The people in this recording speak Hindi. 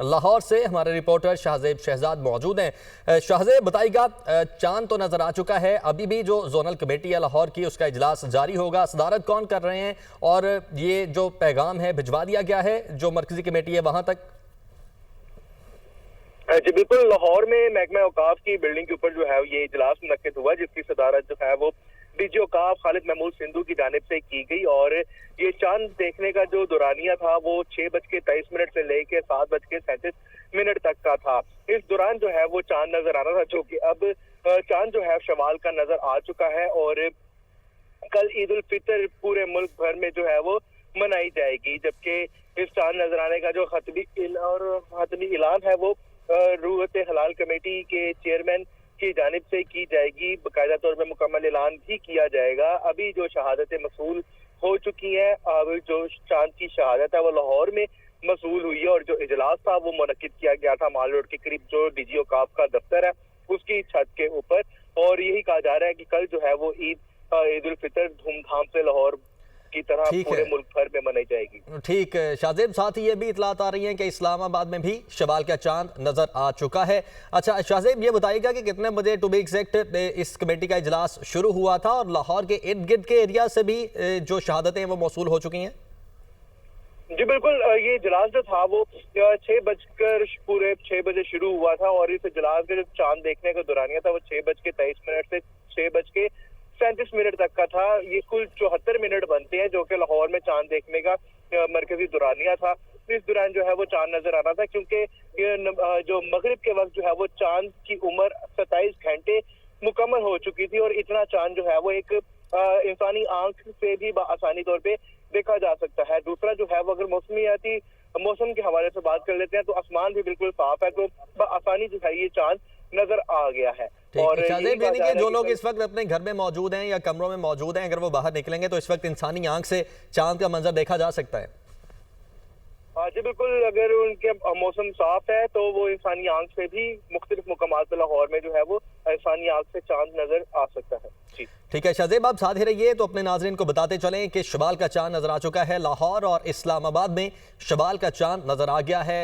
लाहौर से हमारे रिपोर्टर शाहजेब शहजाद मौजूद हैं। शाहजेब बताइएगा, चांद तो नजर आ चुका है, अभी भी जो जोनल कमेटी है लाहौर की उसका इजलास जारी होगा। सदारत कौन कर रहे हैं और ये जो पैगाम है भिजवा दिया गया है जो मरकजी कमेटी है वहां तक? जी बिल्कुल, लाहौर में महकमा औकाफ की बिल्डिंग के ऊपर जो है ये इजलास मुनक्किद हुआ, जिसकी सदारत जो है वो डीजी औकाफ खालिद महमूद सिंधु की जानिब से की गई। और ये चांद देखने का जो दौरानिया था वो 6:23 से लेकर 7:37 तक का था। इस दौरान जो है वो चांद नजर आ रहा था, जो कि अब चांद जो है शवाल का नजर आ चुका है। और कल ईद उल फितर पूरे मुल्क भर में जो है वो मनाई जाएगी, जबकि इस चांद नजर आने का जो हतमी ऐलान है वो रूहत हलाल कमेटी के चेयरमैन की जानिब से की जाएगी। बाकायदा तौर पर मुकम्मल ऐलान भी किया जाएगा। अभी जो शहादतें मसूल हो चुकी हैं, अब जो चांद की शहादत है वो लाहौर में मसूल हुई है और जो इजलास था वो मुनक्किद किया गया था माल रोड के करीब जो डीजी औकाफ का दफ्तर है उसकी छत के ऊपर। और यही कहा जा रहा है कि कल जो है वो ईद उल फितर धूमधाम से लाहौर की तरह पूरे मुल्क भर में मनाई जाएगी। ठीक है शाहजेब, साथ ही ये भी इतलात आ रही हैं कि इस्लामाबाद में भी शवाल का चांद नजर आ चुका है। अच्छा शाहजेब, ये बताइएगा कि कितने बजे टू बी एग्जैक्ट इस कमेटी का इजलास शुरू हुआ था और लाहौर के इर्द गिर्द के एरिया से भी जो शहादतें हैं वो मौसूल हो चुकी हैं? जी बिल्कुल, ये इजलास जो था वो 6 बजे शुरू हुआ था और इस इजलास के जो चांद देखने का दौरानिया था वो 6:23 से 6:37 तक का था। ये कुल 74 मिनट बनते हैं जो कि लाहौर में चांद देखने का मरकजी दौरानिया था। इस दौरान जो है वो चांद नजर आ रहा था, क्योंकि जो मगरिब के वक्त जो है वो चांद की उम्र 27 घंटे मुकम्मल हो चुकी थी और इतना चांद जो है वो एक इंसानी आंख से भी आसानी तौर पे देखा जा सकता है। दूसरा जो है वो अगर मौसम के हवाले से बात कर लेते हैं तो आसमान भी बिल्कुल साफ है, तो आसानी जो है ये चांद नजर आ गया है। और शाहजेब, यानी कि जो लोग इस वक्त अपने घर में मौजूद हैं या कमरों में मौजूद हैं, अगर वो बाहर निकलेंगे तो इस वक्त इंसानी आंख से चांद का मंजर देखा जा सकता है? जी बिल्कुल, अगर उनके मौसम साफ है तो वो इंसानी आंख से भी मुख्तलिफ मुकामात पे लाहौर में जो है वो इंसानी आंख से चांद नजर आ सकता है। जी ठीक है शाहजेब, आप साथ ही रहिए तो अपने नाजरीन को बताते चलें कि शवाल का चांद नजर आ चुका है। लाहौर और इस्लामाबाद में शवाल का चांद नजर आ गया है।